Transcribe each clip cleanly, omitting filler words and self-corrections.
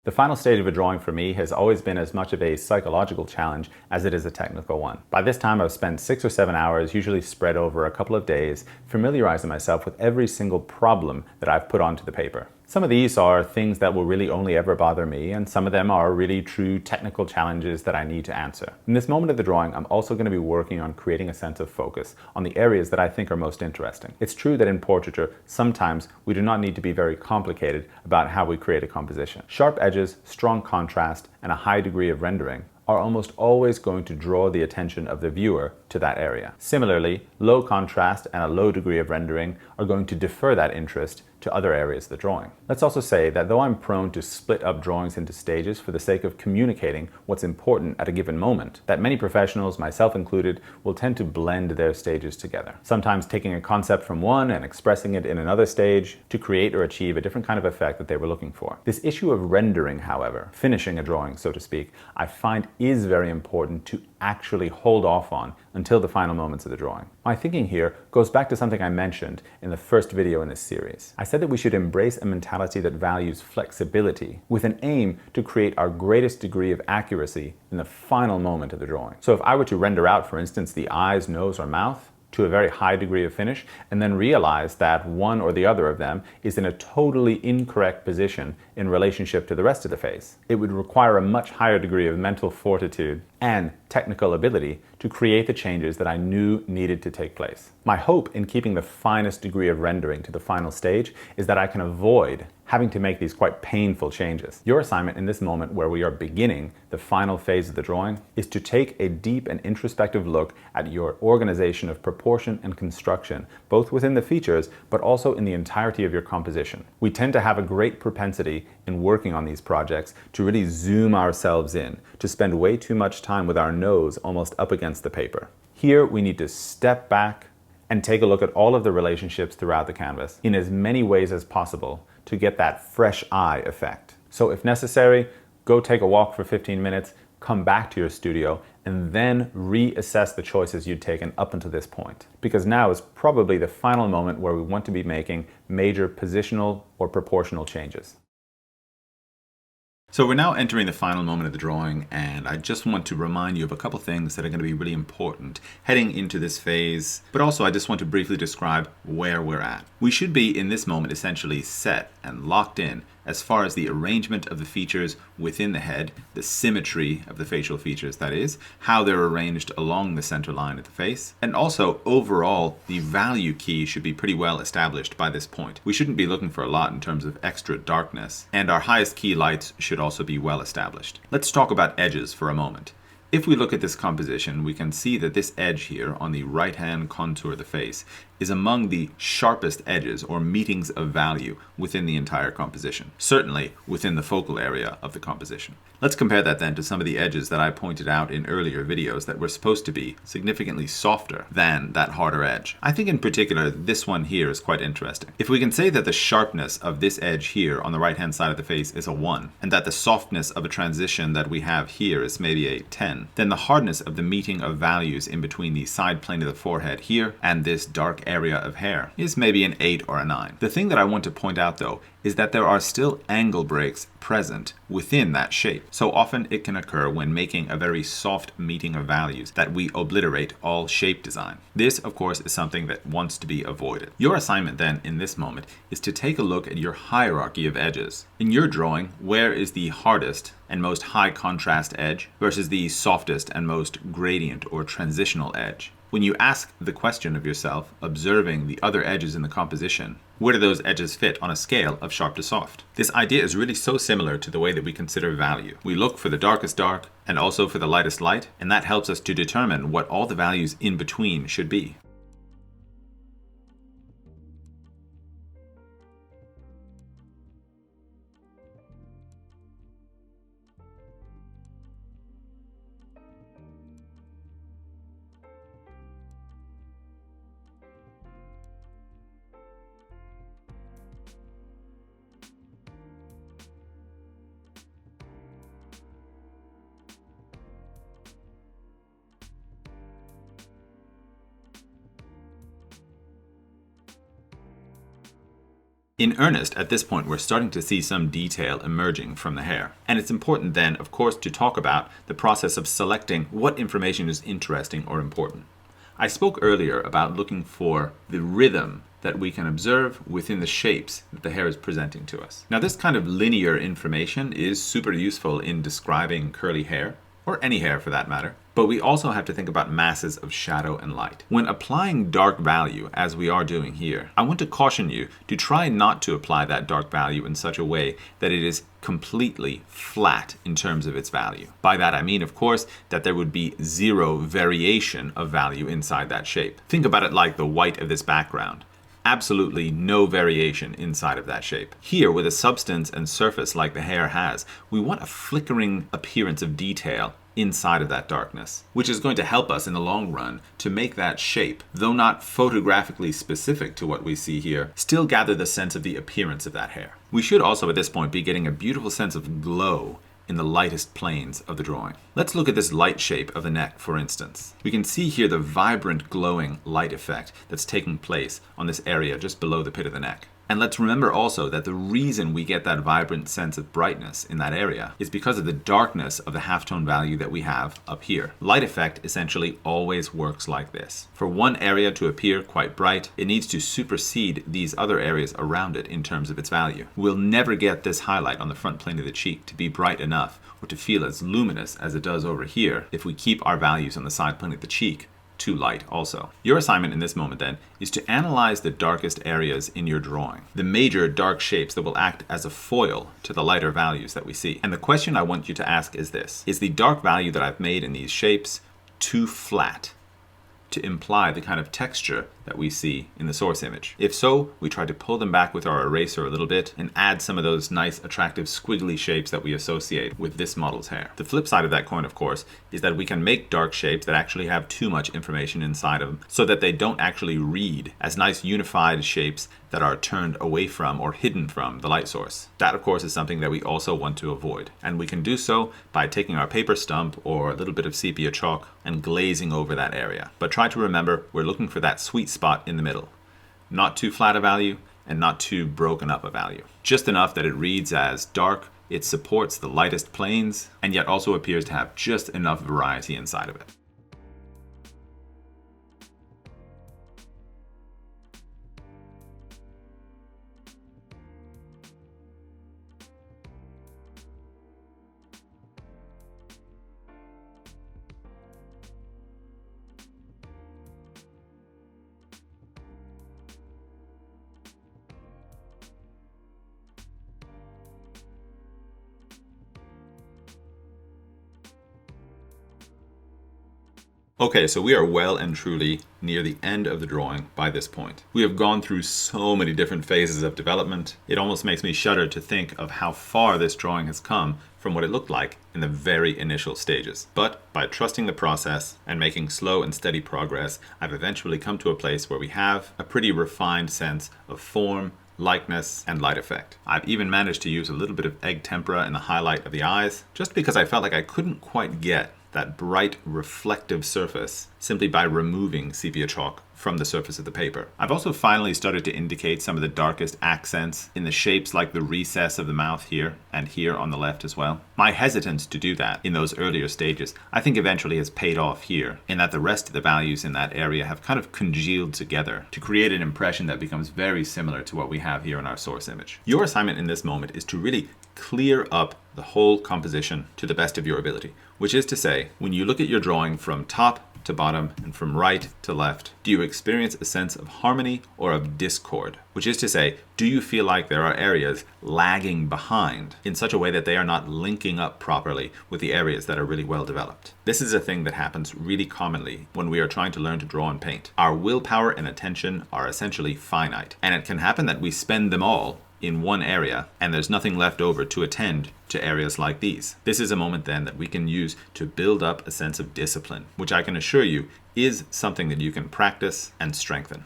The final stage of a drawing for me has always been as much of a psychological challenge as it is a technical one. By this time, I've spent 6 or 7 hours, usually spread over a couple of days, familiarizing myself with every single problem that I've put onto the paper. Some of these are things that will really only ever bother me, and some of them are really true technical challenges that I need to answer. In this moment of the drawing, I'm also going to be working on creating a sense of focus on the areas that I think are most interesting. It's true that in portraiture, sometimes we do not need to be very complicated about how we create a composition. Sharp edges, strong contrast, and a high degree of rendering are almost always going to draw the attention of the viewer to that area. Similarly, low contrast and a low degree of rendering are going to defer that interest to other areas of the drawing. Let's also say that though I'm prone to split up drawings into stages for the sake of communicating what's important at a given moment, that many professionals, myself included, will tend to blend their stages together. Sometimes taking a concept from one and expressing it in another stage to create or achieve a different kind of effect that they were looking for. This issue of rendering, however, finishing a drawing, so to speak, I find is very important to actually hold off on until the final moments of the drawing. My thinking here goes back to something I mentioned in the first video in this series. I said that we should embrace a mentality that values flexibility with an aim to create our greatest degree of accuracy in the final moment of the drawing. So if I were to render out, for instance, the eyes, nose, or mouth to a very high degree of finish, and then realize that one or the other of them is in a totally incorrect position in relationship to the rest of the face, it would require a much higher degree of mental fortitude and technical ability to create the changes that I knew needed to take place. My hope in keeping the finest degree of rendering to the final stage is that I can avoid having to make these quite painful changes. Your assignment in this moment where we are beginning the final phase of the drawing is to take a deep and introspective look at your organization of proportion and construction, both within the features, but also in the entirety of your composition. We tend to have a great propensity in working on these projects to really zoom ourselves in, to spend way too much time with our nose almost up against the paper. Here we need to step back and take a look at all of the relationships throughout the canvas in as many ways as possible to get that fresh eye effect. So if necessary, go take a walk for 15 minutes, come back to your studio, and then reassess the choices you'd taken up until this point. Because now is probably the final moment where we want to be making major positional or proportional changes. So we're now entering the final moment of the drawing, and I just want to remind you of a couple things that are going to be really important heading into this phase, but also I just want to briefly describe where we're at. We should be in this moment essentially set and locked in as far as the arrangement of the features within the head, the symmetry of the facial features, that is, how they're arranged along the center line of the face, and also overall the value key should be pretty well established by this point. We shouldn't be looking for a lot in terms of extra darkness, and our highest key lights should also be well established. Let's talk about edges for a moment. If we look at this composition, we can see that this edge here on the right-hand contour of the face is among the sharpest edges or meetings of value within the entire composition, certainly within the focal area of the composition. Let's compare that then to some of the edges that I pointed out in earlier videos that were supposed to be significantly softer than that harder edge. I think in particular this one here is quite interesting. If we can say that the sharpness of this edge here on the right-hand side of the face is a 1, and that the softness of a transition that we have here is maybe a 10, then the hardness of the meeting of values in between the side plane of the forehead here and this dark area of hair is maybe an 8 or a 9. The thing that I want to point out though is that there are still angle breaks present within that shape. So often it can occur when making a very soft meeting of values that we obliterate all shape design. This of course is something that wants to be avoided. Your assignment then in this moment is to take a look at your hierarchy of edges. In your drawing, where is the hardest and most high contrast edge versus the softest and most gradient or transitional edge? When you ask the question of yourself, observing the other edges in the composition, where do those edges fit on a scale of sharp to soft? This idea is really so similar to the way that we consider value. We look for the darkest dark and also for the lightest light, and that helps us to determine what all the values in between should be. In earnest, at this point, we're starting to see some detail emerging from the hair. And it's important then, of course, to talk about the process of selecting what information is interesting or important. I spoke earlier about looking for the rhythm that we can observe within the shapes that the hair is presenting to us. Now, this kind of linear information is super useful in describing curly hair, or any hair for that matter. But we also have to think about masses of shadow and light. When applying dark value, as we are doing here, I want to caution you to try not to apply that dark value in such a way that it is completely flat in terms of its value. By that I mean, of course, that there would be zero variation of value inside that shape. Think about it like the white of this background. Absolutely no variation inside of that shape. Here, with a substance and surface like the hair has, we want a flickering appearance of detail inside of that darkness, which is going to help us in the long run to make that shape, though not photographically specific to what we see here, still gather the sense of the appearance of that hair. We should also at this point be getting a beautiful sense of glow in the lightest planes of the drawing. Let's look at this light shape of the neck, for instance. We can see here the vibrant glowing light effect that's taking place on this area just below the pit of the neck. And let's remember also that the reason we get that vibrant sense of brightness in that area is because of the darkness of the halftone value that we have up here. Light effect essentially always works like this. For one area to appear quite bright, it needs to supersede these other areas around it in terms of its value. We'll never get this highlight on the front plane of the cheek to be bright enough or to feel as luminous as it does over here if we keep our values on the side plane of the cheek too light also. Your assignment in this moment then is to analyze the darkest areas in your drawing, the major dark shapes that will act as a foil to the lighter values that we see. And the question I want you to ask is this: is the dark value that I've made in these shapes too flat to imply the kind of texture that we see in the source image? If so, we try to pull them back with our eraser a little bit and add some of those nice attractive squiggly shapes that we associate with this model's hair. The flip side of that coin, of course, is that we can make dark shapes that actually have too much information inside of them so that they don't actually read as nice unified shapes that are turned away from or hidden from the light source. That, of course, is something that we also want to avoid. And we can do so by taking our paper stump or a little bit of sepia chalk and glazing over that area. But try to remember, we're looking for that sweet spot in the middle. Not too flat a value and not too broken up a value. Just enough that it reads as dark, it supports the lightest planes, and yet also appears to have just enough variety inside of it. Okay, so we are well and truly near the end of the drawing by this point. We have gone through so many different phases of development. It almost makes me shudder to think of how far this drawing has come from what it looked like in the very initial stages. But by trusting the process and making slow and steady progress, I've eventually come to a place where we have a pretty refined sense of form, likeness, and light effect. I've even managed to use a little bit of egg tempera in the highlight of the eyes, just because I felt like I couldn't quite get that bright reflective surface simply by removing sepia chalk from the surface of the paper. I've also finally started to indicate some of the darkest accents in the shapes like the recess of the mouth here and here on the left as well. My hesitance to do that in those earlier stages I think eventually has paid off here, in that the rest of the values in that area have kind of congealed together to create an impression that becomes very similar to what we have here in our source image. Your assignment in this moment is to really clear up the whole composition to the best of your ability, which is to say, when you look at your drawing from top to bottom and from right to left, do you experience a sense of harmony or of discord? Which is to say, do you feel like there are areas lagging behind in such a way that they are not linking up properly with the areas that are really well developed? This is a thing that happens really commonly when we are trying to learn to draw and paint. Our willpower and attention are essentially finite, and it can happen that we spend them all in one area and there's nothing left over to attend to areas like these. This is a moment then that we can use to build up a sense of discipline, which I can assure you is something that you can practice and strengthen.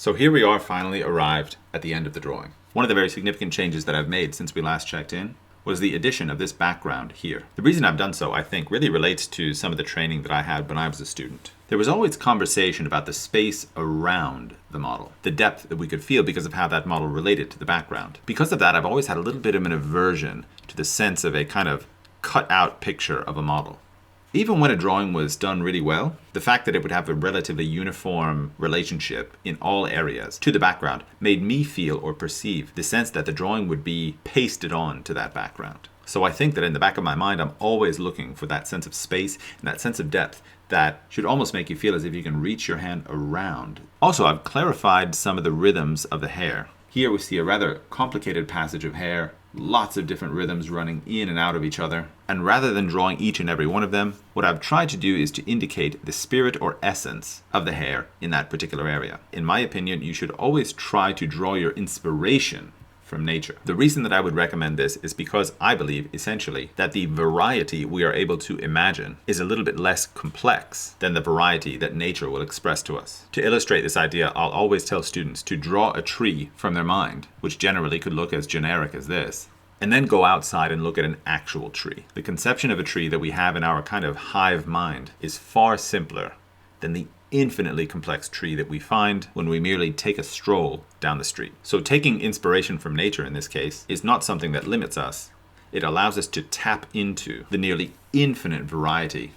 So here we are, finally arrived at the end of the drawing. One of the very significant changes that I've made since we last checked in was the addition of this background here. The reason I've done so, I think, really relates to some of the training that I had when I was a student. There was always conversation about the space around the model, the depth that we could feel because of how that model related to the background. Because of that, I've always had a little bit of an aversion to the sense of a kind of cut out picture of a model. Even when a drawing was done really well, the fact that it would have a relatively uniform relationship in all areas to the background made me feel or perceive the sense that the drawing would be pasted on to that background. So I think that in the back of my mind, I'm always looking for that sense of space and that sense of depth that should almost make you feel as if you can reach your hand around. Also, I've clarified some of the rhythms of the hair. Here we see a rather complicated passage of hair, lots of different rhythms running in and out of each other. And rather than drawing each and every one of them, what I've tried to do is to indicate the spirit or essence of the hair in that particular area. In my opinion, you should always try to draw your inspiration from nature. The reason that I would recommend this is because I believe essentially that the variety we are able to imagine is a little bit less complex than the variety that nature will express to us. To illustrate this idea, I'll always tell students to draw a tree from their mind, which generally could look as generic as this, and then go outside and look at an actual tree. The conception of a tree that we have in our kind of hive mind is far simpler than the infinitely complex tree that we find when we merely take a stroll down the street. So taking inspiration from nature in this case is not something that limits us. It allows us to tap into the nearly infinite variety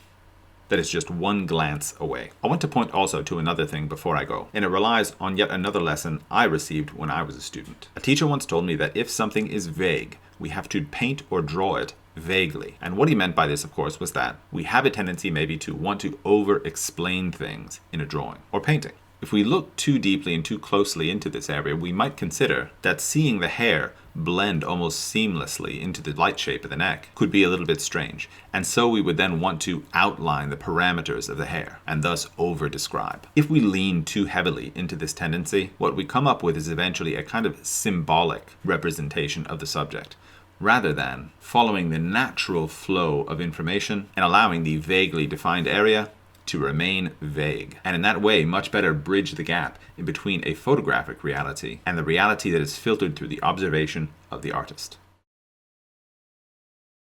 that is just one glance away. I want to point also to another thing before I go, and it relies on yet another lesson I received when I was a student. A teacher once told me that if something is vague, we have to paint or draw it vaguely. And what he meant by this, of course, was that we have a tendency maybe to want to over-explain things in a drawing or painting. If we look too deeply and too closely into this area, we might consider that seeing the hair blend almost seamlessly into the light shape of the neck could be a little bit strange. And so we would then want to outline the parameters of the hair and thus over-describe. If we lean too heavily into this tendency, what we come up with is eventually a kind of symbolic representation of the subject, rather than following the natural flow of information and allowing the vaguely defined area to remain vague. And in that way, much better bridge the gap in between a photographic reality and the reality that is filtered through the observation of the artist.